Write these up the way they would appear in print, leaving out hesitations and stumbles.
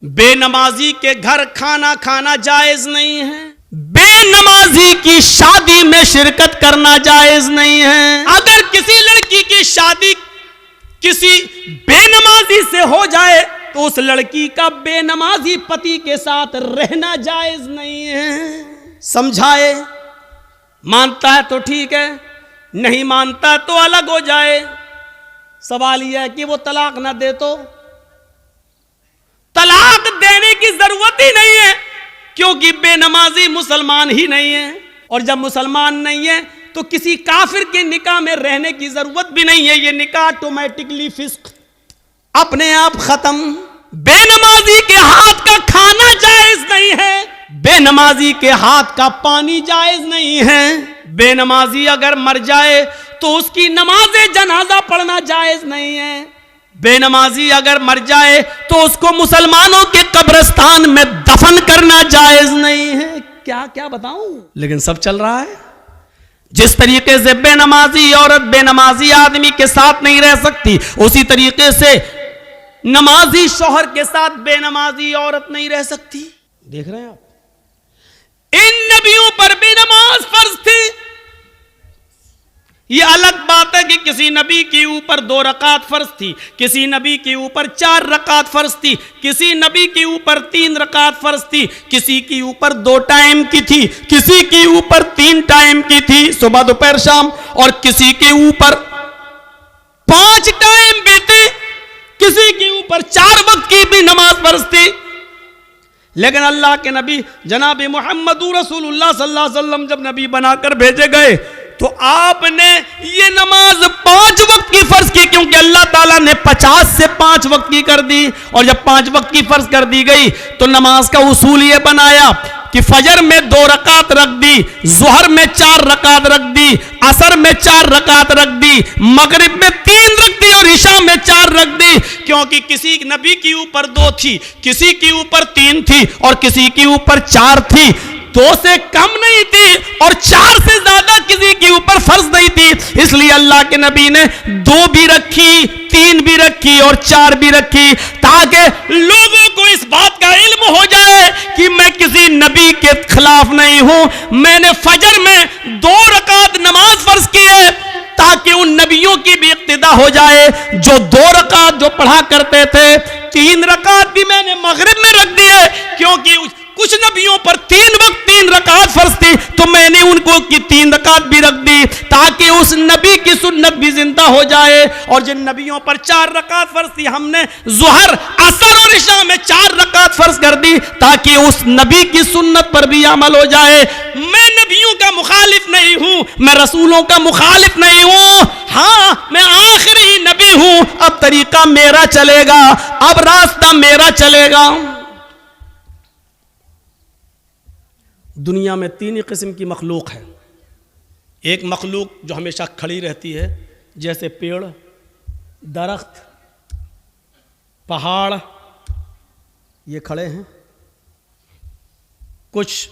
बेनमाजी के घर खाना खाना जायज नहीं है। बेनमाजी की शादी में शिरकत करना जायज नहीं है। अगर किसी लड़की की शादी किसी बेनमाजी से हो जाए तो उस लड़की का बेनमाजी पति के साथ रहना जायज नहीं है। समझाए, मानता है तो ठीक है, नहीं मानता तो अलग हो जाए। सवाल यह है कि वो तलाक ना दे तो तलाक देने की जरूरत ही नहीं है, क्योंकि बेनमाजी मुसलमान ही नहीं है। और जब मुसलमान नहीं है तो किसी काफिर के निकाह में रहने की जरूरत भी नहीं है। ये निकाह ऑटोमेटिकली फिस्क, अपने आप खत्म। बेनमाजी के हाथ का खाना जायज नहीं है, बेनमाजी के हाथ का पानी जायज नहीं है। बेनमाजी अगर मर जाए तो उसकी नमाज़े जनाजा पढ़ना जायज नहीं है। बेनमाजी अगर मर जाए तो उसको मुसलमानों के कब्रिस्तान में दफन करना जायज नहीं है। क्या क्या बताऊं, लेकिन सब चल रहा है। जिस तरीके से बेनमाजी औरत बेनमाजी आदमी के साथ नहीं रह सकती, उसी तरीके से नमाजी शौहर के साथ बेनमाजी औरत नहीं रह सकती। देख रहे हैं आप, इन नबियों पर भी नमाज फर्ज थी। यह अलग बात है कि किसी नबी के ऊपर 2 रकात फर्ज थी, किसी नबी के ऊपर 4 रकात फर्ज थी, किसी नबी के ऊपर 3 रकात फर्ज थी, किसी के ऊपर 2 टाइम की थी, किसी के ऊपर 3 टाइम की थी, सुबह दोपहर शाम, और किसी के ऊपर 5 टाइम भी थी, किसी के ऊपर 4 वक्त की भी नमाज फर्ज थी। लेकिन अल्लाह के नबी जनाब मोहम्मद रसूलुल्लाह सल्लल्लाहु अलैहि वसल्लम जब नबी बनाकर भेजे गए तो आपने ये नमाज 5 वक्त की फर्ज की, क्योंकि अल्लाह ताला ने 50 से 5 वक्त की कर दी। और जब 5 वक्त की फर्ज कर दी गई तो नमाज का उसूल ये बनाया कि फजर में 2 रकात रख दी, जोहर में 4 रकात रख दी, असर में 4 रकात रख दी, मगरिब में 3 रख दी और इशा में 4 रख दी। क्योंकि किसी नबी के ऊपर 2 थी, किसी के ऊपर 3 थी और किसी के ऊपर 4 थी। 2 से कम नहीं थी और 4 से ज्यादा किसी के ऊपर फर्ज नहीं थी। इसलिए अल्लाह के नबी ने 2 भी रखी, 3 भी रखी और 4 भी रखी, ताकि लोगों को इस बात का इल्म हो जाए कि मैं किसी नबी के खिलाफ नहीं हूं। मैंने फजर में 2 रकात नमाज फर्ज की है ताकि उन नबियों की भी इक्तिदा हो जाए जो 2 रकात जो पढ़ा करते थे। 3 रकात भी मैंने मगरिब में रख दी है, क्योंकि कुछ नबियों पर 3 वक्त 3 रकात फर्ज थी, तो मैंने उनको की 3 रकात भी रख दी ताकि उस नबी की सुन्नत भी जिंदा हो जाए। और जिन नबियों पर 4 रकात फर्ज थी, हमने जोहर, असर और इशा में 4 रकात फर्ज कर दी ताकि उस नबी की सुन्नत पर भी अमल हो जाए। मैं नबियों का मुखालिफ नहीं हूं, मैं रसूलों का मुखालिफ नहीं हूं। हाँ, मैं आखिरी नबी हूं, अब तरीका मेरा चलेगा, अब रास्ता मेरा चलेगा। दुनिया में 3 ही किस्म की मखलूक है। एक मखलूक जो हमेशा खड़ी रहती है, जैसे पेड़, दरख्त, पहाड़, ये खड़े हैं। कुछ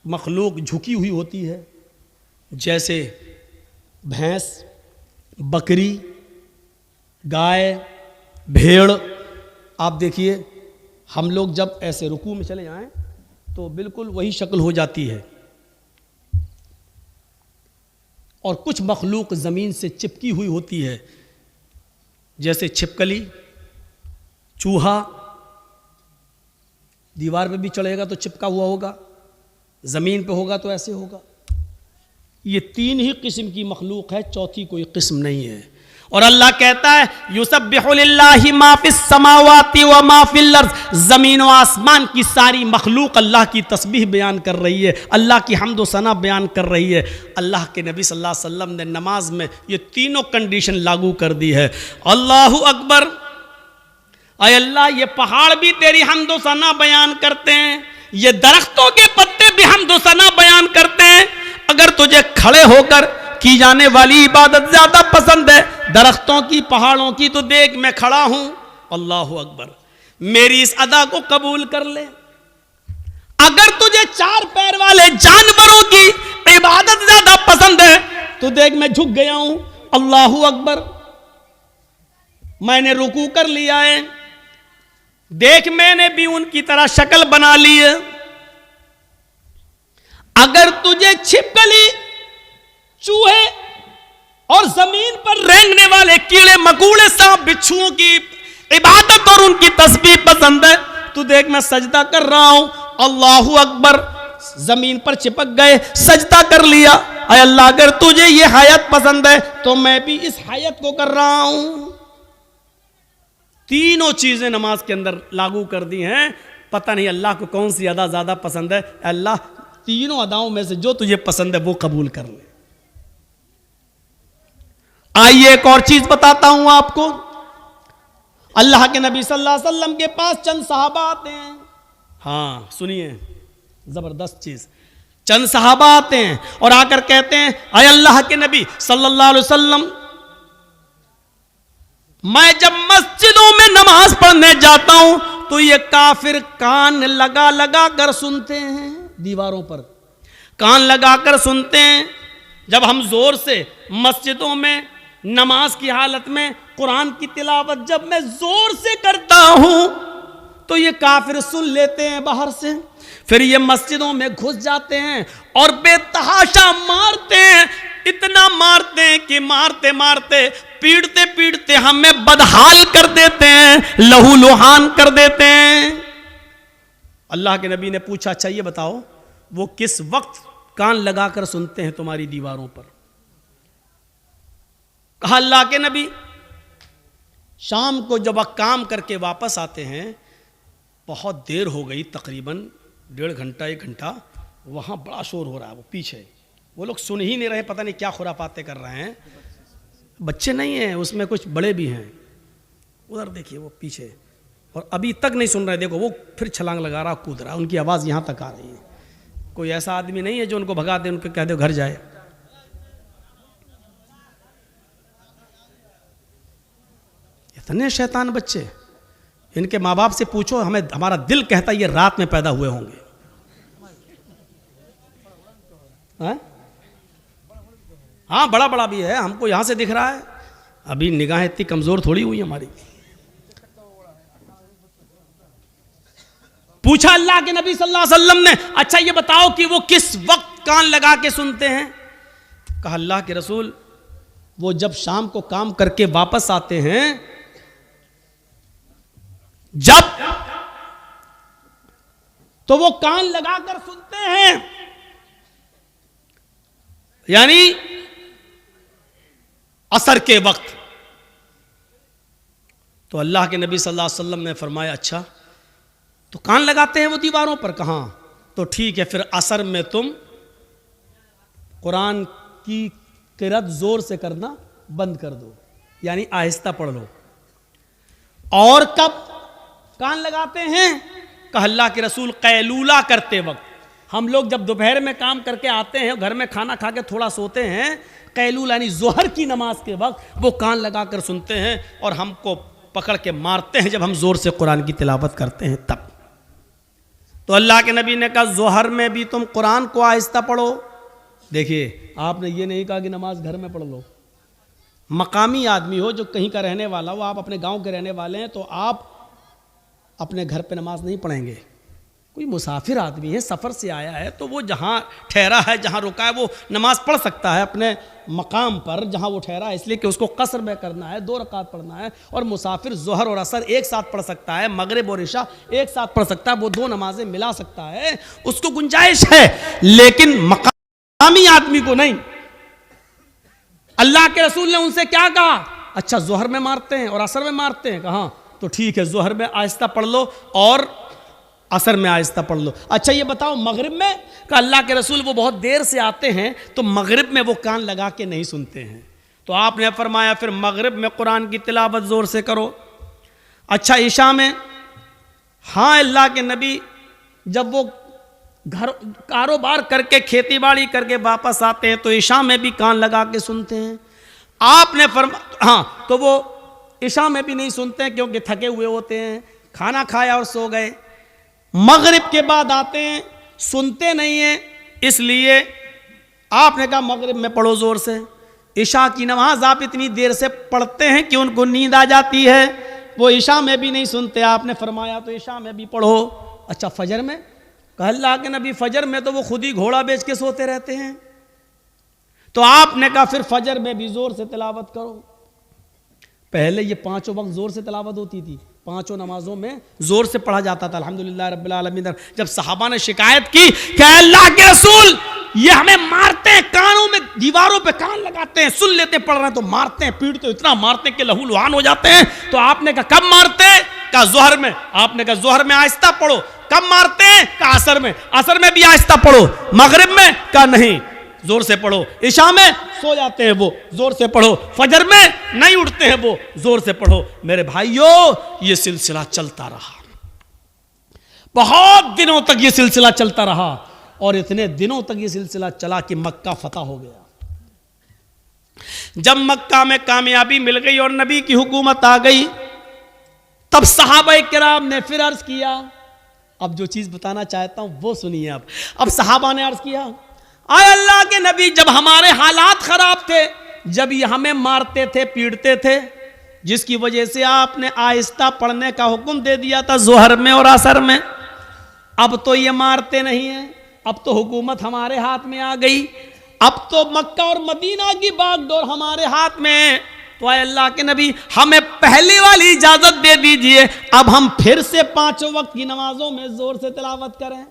मखलूक झुकी हुई होती है, जैसे भैंस, बकरी, गाय, भेड़। आप देखिए, हम लोग जब ऐसे रुकू में चले जाएं तो बिल्कुल वही शक्ल हो जाती है। और कुछ मखलूक ज़मीन से चिपकी हुई होती है, जैसे छिपकली, चूहा। दीवार पे भी चढ़ेगा तो चिपका हुआ होगा, ज़मीन पे होगा तो ऐसे होगा। ये 3 ही किस्म की मखलूक है, चौथी कोई किस्म नहीं है। और अल्लाह कहता है युसब्बिहु लिल्लाहि मा फिस समावाति व मा फिल अर्ज़, ज़मीन व आसमान की सारी मखलूक अल्लाह की तस्बीह बयान कर रही है, अल्लाह की हम्द व सना बयान कर रही है। अल्लाह के नबी सल्लल्लाहु अलैहि वसल्लम ने नमाज में ये तीनों कंडीशन लागू कर दी है। अल्लाहु अकबर, अय अल्लाह, ये पहाड़ भी तेरी हम्द व सना बयान करते हैं, ये दरख्तों के पत्ते भी हम्द व सना बयान करते हैं। अगर तुझे खड़े होकर की जाने वाली इबादत ज्यादा पसंद है दरख्तों की, पहाड़ों की, तो देख मैं खड़ा हूं। अल्लाहु अकबर, मेरी इस अदा को कबूल कर ले। अगर तुझे 4 पैर वाले जानवरों की इबादत ज्यादा पसंद है तो देख मैं झुक गया हूं। अल्लाहु अकबर, मैंने रुकू कर लिया है। देख मैंने भी उनकी तरह शक्ल बना ली है, अगर तुझे छिपकली, चूहे और जमीन पर रेंगने वाले कीड़े मकोड़े, सांप बिच्छुओं की इबादत और उनकी तस्बीह पसंद है, तू देख मैं सजदा कर रहा हूं, अल्लाहू अकबर, जमीन पर चिपक गए, सजदा कर लिया। अय अल्लाह, अगर तुझे ये हयात पसंद है तो मैं भी इस हयात को कर रहा हूं। तीनों चीजें नमाज के अंदर लागू कर दी हैं। पता नहीं अल्लाह को कौन सी अदा ज्यादा पसंद है। अल्लाह तीनों अदाओं में से जो तुझे पसंद है वो कबूल कर ले। आइए एक और चीज बताता हूं आपको। अल्लाह के नबी सल्लल्लाहु अलैहि वसल्लम के पास चंद सहाबा आते हैं। हाँ सुनिए, जबरदस्त चीज। चंद सहाबा आते हैं और आकर कहते हैं, अय अल्लाह के नबी सल्लल्लाहु अलैहि वसल्लम, मैं जब मस्जिदों में नमाज पढ़ने जाता हूं तो ये काफिर कान लगा लगा कर सुनते हैं, दीवारों पर कान लगा कर सुनते हैं। जब हम जोर से मस्जिदों में नमाज की हालत में कुरान की तिलावत जब मैं जोर से करता हूं तो ये काफिर सुन लेते हैं बाहर से, फिर ये मस्जिदों में घुस जाते हैं और बेतहाशा मारते हैं, इतना मारते हैं कि मारते मारते पीटते पीटते हमें बदहाल कर देते हैं, लहू लुहान कर देते हैं। अल्लाह के नबी ने पूछा, अच्छा ये बताओ वो किस वक्त कान लगाकर सुनते हैं तुम्हारी दीवारों पर? कहा अल्लाह के नबी, शाम को जब वह काम करके वापस आते हैं, बहुत देर हो गई, तकरीबन 1.5 घंटा 1 घंटा, वहाँ बड़ा शोर हो रहा है, वो पीछे वो लोग सुन ही नहीं रहे, पता नहीं क्या खुरापाते कर रहे हैं। बच्चे नहीं हैं उसमें, कुछ बड़े भी हैं। उधर देखिए वो पीछे, और अभी तक नहीं सुन रहे। देखो वो फिर छलांग लगा रहा, कूद रहा, उनकी आवाज़ यहाँ तक आ रही है। कोई ऐसा आदमी नहीं है जो उनको भगा दे, उनको कह दे घर जाए। इतने शैतान बच्चे, इनके माँ बाप से पूछो, हमें हमारा दिल कहता है ये रात में पैदा हुए होंगे। हाँ बड़ा बड़ा भी है, हमको यहां से दिख रहा है, अभी निगाह इतनी कमजोर थोड़ी हुई हमारी। पूछा अल्लाह के नबी सल्लल्लाहु अलैहि वसल्लम ने, अच्छा ये बताओ कि वो किस वक्त कान लगा के सुनते हैं? कहा अल्लाह के रसूल, वो जब शाम को काम करके वापस आते हैं, जब तो वो कान लगाकर सुनते हैं, यानी असर के वक्त। तो अल्लाह के नबी सल्लल्लाहु अलैहि वसल्लम ने फरमाया, अच्छा तो कान लगाते हैं वो दीवारों पर? कहाँ? तो ठीक है, फिर असर में तुम कुरान की किरात जोर से करना बंद कर दो, यानी आहिस्ता पढ़ लो। और कब कान लगाते हैं? कहा अल्लाह के रसूल, कैलूला करते वक्त। हम लोग जब दोपहर में काम करके आते हैं, घर में खाना खा के थोड़ा सोते हैं, कैलूला यानी जोहर की नमाज के वक्त वो कान लगाकर सुनते हैं और हमको पकड़ के मारते हैं जब हम जोर से कुरान की तिलावत करते हैं तब। तो अल्लाह के नबी ने कहा जोहर में भी तुम कुरान को आहिस्ता पढ़ो। देखिए आपने ये नहीं कहा कि नमाज घर में पढ़ लो। मकामी आदमी हो, जो कहीं का रहने वाला हो, आप अपने गांव के रहने वाले हैं, तो आप अपने घर पे नमाज नहीं पढ़ेंगे। कोई मुसाफिर आदमी है, सफ़र से आया है, तो वो जहाँ ठहरा है, जहाँ रुका है, वो नमाज पढ़ सकता है अपने मकाम पर जहाँ वो ठहरा है, इसलिए कि उसको कसर में करना है, 2 रकात पढ़ना है। और मुसाफिर जोहर और असर एक साथ पढ़ सकता है, मगरिब और इशा एक साथ पढ़ सकता है, वो 2 नमाजें मिला सकता है, उसको गुंजाइश है। लेकिन मकामी आदमी को नहीं। अल्लाह के रसूल ने उनसे क्या कहा? अच्छा जोहर में मारते हैं और असर में मारते हैं? कहा तो ठीक है, जोहर में आहिस्ता पढ़ लो और असर में आहिस्ता पढ़ लो। अच्छा ये बताओ मगरिब में? का अल्लाह के रसूल वो बहुत देर से आते हैं, तो मगरिब में वो कान लगा के नहीं सुनते हैं। तो आपने फरमाया फिर मगरिब में कुरान की तिलावत ज़ोर से करो। अच्छा इशा में? हाँ अल्लाह के नबी जब वो घर कारोबार करके खेती बाड़ी करके वापस आते हैं तो इशा में भी कान लगा के सुनते हैं। आपने हाँ तो वो इशा में भी नहीं सुनते हैं क्योंकि थके हुए होते हैं, खाना खाया और सो गए। मगरिब के बाद आते हैं, सुनते नहीं हैं, इसलिए आपने कहा मगरिब में पढ़ो ज़ोर से। इशा की नमाज आप इतनी देर से पढ़ते हैं कि उनको नींद आ जाती है। वो ईशा में भी नहीं सुनते, आपने फरमाया तो ईशा में भी पढ़ो। अच्छा फजर में? कहा अल्लाह के नबी फजर में तो वो खुद ही घोड़ा बेच के सोते रहते हैं। तो आपने कहा फिर फजर में भी जोर से तिलावत करो। पहले ये पांचों वक्त जोर से तिलावत होती थी, पांचों नमाजों में जोर से पढ़ा जाता था अल्हम्दुलिल्लाह रब्बिल आलमीन। जब सहाबा ने शिकायत की कि अल्लाह के रसूल ये हमें मारते हैं, कानों में दीवारों पे कान लगाते हैं, सुन लेते पढ़ रहे हैं तो मारते हैं, पीटते हैं, इतना मारते हैं कि लहू लुहान हो जाते हैं। तो आपने कहा कब मारते हैं? कहा जोहर में। आपने कहा जोहर में आहिस्ता पढ़ो। कब मारते हैं? कहा असर में। असर में भी आहिस्ता पढ़ो। मगरिब में? कहा नहीं जोर से पढ़ो। इशा में सो जाते हैं वो, जोर से पढ़ो। फजर में नहीं उठते हैं वो, जोर से पढ़ो। मेरे भाइयों ये सिलसिला चलता रहा, बहुत दिनों तक ये सिलसिला चलता रहा, और इतने दिनों तक ये सिलसिला चला कि मक्का फतह हो गया। जब मक्का में कामयाबी मिल गई और नबी की हुकूमत आ गई, तब सहाबा किराम ने फिर अर्ज किया। अब जो चीज बताना चाहता हूं वो सुनिए। अब सहाबा ने अर्ज किया, आए अल्लाह के नबी, जब हमारे हालात खराब थे, जब ये हमें मारते थे, पीटते थे, जिसकी वजह से आपने आहिस्ता पढ़ने का हुक्म दे दिया था जोहर में और असर में, अब तो ये मारते नहीं है, अब तो हुकूमत हमारे हाथ में आ गई, अब तो मक्का और मदीना की बागडोर हमारे हाथ में है, तो आए अल्लाह के नबी हमें पहली वाली इजाजत दे दीजिए, अब हम फिर से पांचों वक्त की नमाजों में जोर से तिलावत करें।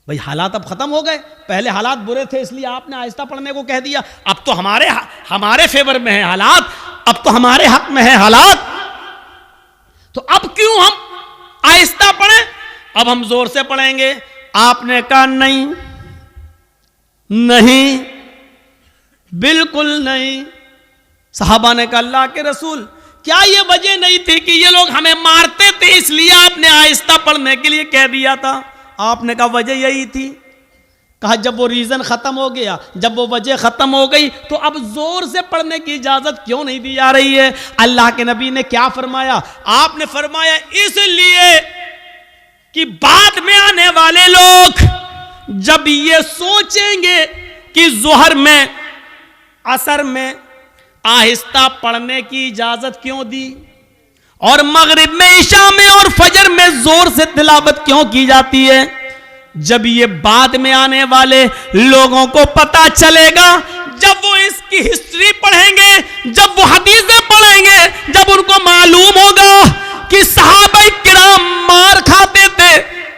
भाई हालात अब खत्म हो गए, पहले हालात बुरे थे इसलिए आपने आहिस्ता पढ़ने को कह दिया, अब तो हमारे फेवर में है हालात, अब तो हमारे हक में है हालात, तो अब क्यों हम आहिस्ता पढ़ें, अब हम जोर से पढ़ेंगे। आपने कहा नहीं नहीं बिल्कुल नहीं। सहाबा ने कहा अल्लाह के रसूल क्या ये वजह नहीं थी कि ये लोग हमें मारते थे इसलिए आपने आहिस्ता पढ़ने के लिए कह दिया था? आपने कहा वजह यही थी। कहा जब वो रीजन खत्म हो गया, जब वो वजह खत्म हो गई, तो अब जोर से पढ़ने की इजाजत क्यों नहीं दी जा रही है? अल्लाह के नबी ने क्या फरमाया? आपने फरमाया इसलिए कि बाद में आने वाले लोग जब ये सोचेंगे कि जोहर में असर में आहिस्ता पढ़ने की इजाजत क्यों दी, और मगरिब में, ईशा में और फजर में जोर से तिलावत क्यों की जाती है, जब ये बाद में आने वाले लोगों को पता चलेगा, जब वो इसकी हिस्ट्री पढ़ेंगे, जब वो हदीसें पढ़ेंगे, जब उनको मालूम होगा कि सहाबा किराम मार खाते थे,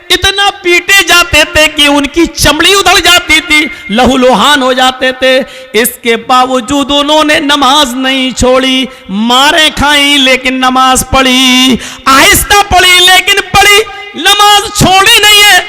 इतना पीटे जाते थे कि उनकी चमड़ी उधड़ जाती थी, लहूलुहान हो जाते थे, इसके बावजूद उन्होंने नमाज नहीं छोड़ी, मारे खाई लेकिन नमाज पढ़ी, आहिस्ता पढ़ी लेकिन पढ़ी, नमाज छोड़ी नहीं है।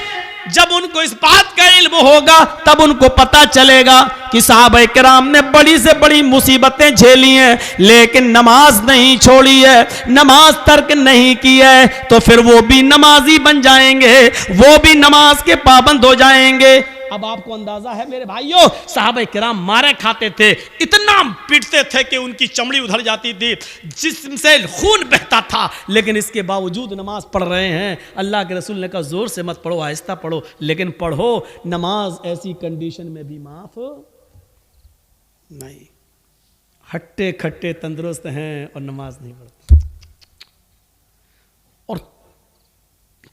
जब उनको इस बात का इल्म होगा तब उनको पता चलेगा कि साहबा किराम ने बड़ी से बड़ी मुसीबतें झेली हैं लेकिन नमाज नहीं छोड़ी है, नमाज तर्क नहीं की है, तो फिर वो भी नमाजी बन जाएंगे, वो भी नमाज के पाबंद हो जाएंगे। अब आपको अंदाजा है मेरे भाइयों, साहबा किराम मारे खाते थे, इतना पीटते थे कि उनकी चमड़ी उधड़ जाती थी, जिस्म से खून बहता था, लेकिन इसके बावजूद नमाज पढ़ रहे हैं। अल्लाह के रसूल ने कहा जोर से मत पढ़ो, आहिस्ता पढ़ो, लेकिन पढ़ो। नमाज ऐसी कंडीशन में भी माफ नहीं। हट्टे खट्टे तंदुरुस्त हैं और नमाज नहीं पढ़ते। और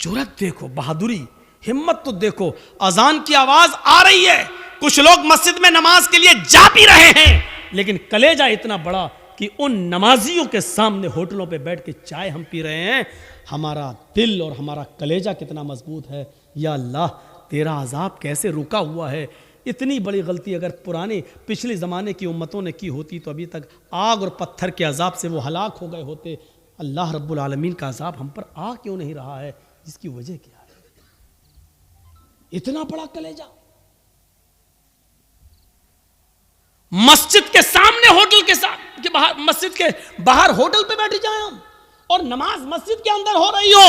जुर्रत देखो, बहादुरी, हिम्मत तो देखो। अजान की आवाज आ रही है, कुछ लोग मस्जिद में नमाज के लिए जा भी रहे हैं, लेकिन कलेजा इतना बड़ा कि उन नमाजियों के सामने होटलों पे बैठ के चाय हम पी रहे हैं। हमारा दिल और हमारा कलेजा कितना मजबूत है। या अल्लाह, तेरा अजाब कैसे रुका हुआ है। इतनी बड़ी गलती अगर पुराने पिछले ज़माने की उम्मतों ने की होती तो अभी तक आग और पत्थर के अजाब से वो हलाक हो गए होते। अल्लाह रब्बुल आलमीन का अजाब हम पर आ क्यों नहीं रहा है? इसकी वजह क्या है? इतना बड़ा कलेजा। मस्जिद के सामने होटल के बाहर, मस्जिद के बाहर होटल पे बैठ जाए हम, और नमाज मस्जिद के अंदर हो रही हो,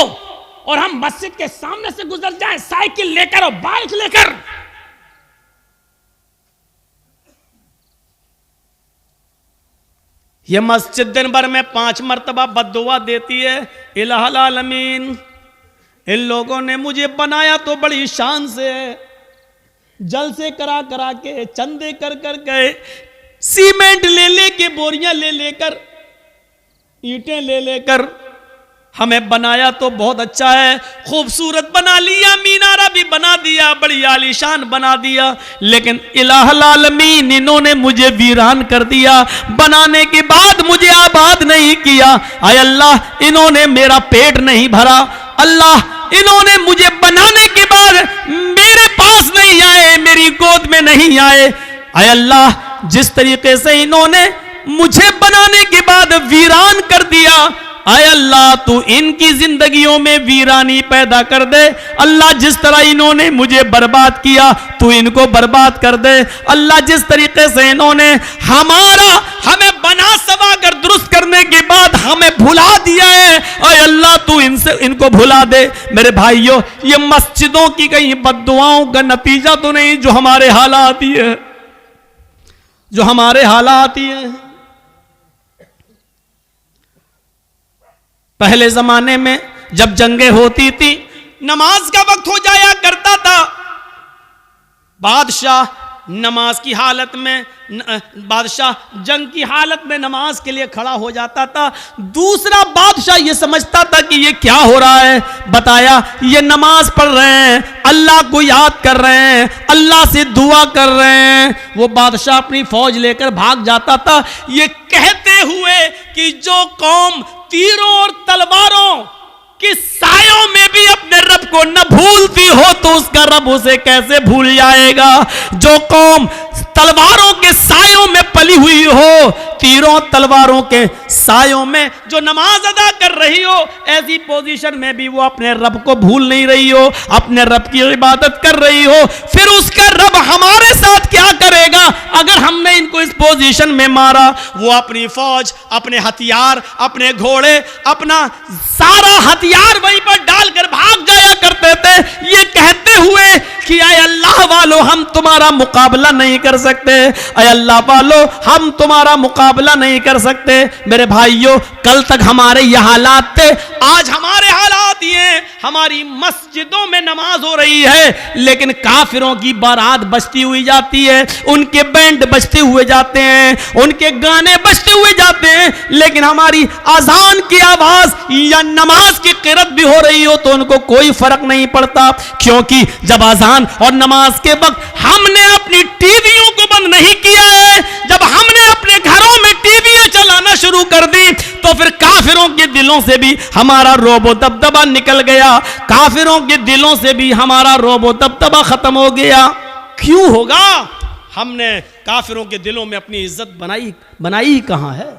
और हम मस्जिद के सामने से गुजर जाएं साइकिल लेकर और बाइक लेकर। यह मस्जिद दिन भर में 5 मरतबा बद्दुआ देती है, इलाहुल आलमीन इन लोगों ने मुझे बनाया तो बड़ी शान से है, जलसे करा करा के, चंदे कर कर गए, सीमेंट ले ले के, बोरियां ले लेकर ईंटें ले लेकर हमें बनाया तो बहुत अच्छा है, खूबसूरत बना लिया, मीनारा भी बना दिया, बड़ी आलीशान बना दिया, लेकिन इलाहुल आलमीन इन्होंने मुझे वीरान कर दिया। बनाने के बाद मुझे आबाद नहीं किया। आय अल्लाह, इन्होंने मेरा पेट नहीं भरा। अल्लाह, इन्होंने मुझे बनाने के बाद मेरे पास नहीं आए, मेरी गोद में नहीं आए। आय अल्लाह, जिस तरीके से इन्होंने मुझे बनाने के बाद वीरान कर दिया, आय अल्लाह तू इनकी जिंदगियों में वीरानी पैदा कर दे। अल्लाह, जिस तरह इन्होंने मुझे बर्बाद किया तू इनको बर्बाद कर दे। अल्लाह, जिस तरीके से इन्होंने हमें बना सवा कर दुरुस्त करने के बाद हमें भुला दिया है, आय अल्लाह तू इनको भुला दे। मेरे भाइयों, ये मस्जिदों की कहीं बद्दुआओं का नतीजा तो नहीं जो हमारे हालात ही है, जो हमारे हालात ही है। पहले जमाने में जब जंगें होती थी, नमाज का वक्त हो जाया करता था, बादशाह नमाज की हालत में, बादशाह जंग की हालत में नमाज के लिए खड़ा हो जाता था। दूसरा बादशाह ये समझता था कि ये क्या हो रहा है, बताया ये नमाज पढ़ रहे हैं, अल्लाह को याद कर रहे हैं, अल्लाह से दुआ कर रहे हैं। वो बादशाह अपनी फौज लेकर भाग जाता था, ये कहते हुए कि जो कौम तीरों और तलवारों कि सायों में भी अपने रब को न भूलती हो तो उसका रब उसे कैसे भूल जाएगा। जो कौम तलवारों के सायों में पली हुई हो, तीरों तलवारों के सायों में जो नमाज अदा कर रही हो, ऐसी पोजीशन में भी वो अपने रब को भूल नहीं रही हो, अपने रब की इबादत कर रही हो, फिर उसका रब हमारे साथ क्या करेगा अगर हमने इनको इस पोजीशन में मारा। वो अपनी फौज, अपने हथियार, अपने घोड़े, अपना सारा हथियार वहीं पर डालकर भाग जाया करते थे, ये कहते हुए कि आय अल्लाह वालों, हम तुम्हारा मुकाबला नहीं कर सकते, आय अल्लाह वालों, हम तुम्हारा मुकाबला नहीं कर सकते। मेरे भाइयों, कल तक हमारे ये हालात थे, आज हमारे हालात ये, हमारी मस्जिदों में नमाज हो रही है लेकिन काफिरों की बारात बजती हुई जाती है, उनके बैंड बजते हुए जाते हैं, उनके गाने बजते हुए जाते हैं, लेकिन हमारी अजान की आवाज या नमाज की क़िरात भी हो रही हो तो उनको कोई फर्क नहीं पड़ता। क्योंकि जब अजान और नमाज के वक्त हमने अपनी टीवियों को बंद नहीं किया है, जब हमने अपने घरों में टीवियां चलाना शुरू कर दी तो फिर काफिरों के दिलों से भी हमारा रोबो दबदबा निकल गया, काफिरों के दिलों से भी हमारा रोबो दबदबा खत्म हो गया। क्यों होगा? हमने काफिरों के दिलों में अपनी इज्जत बनाई कहां है?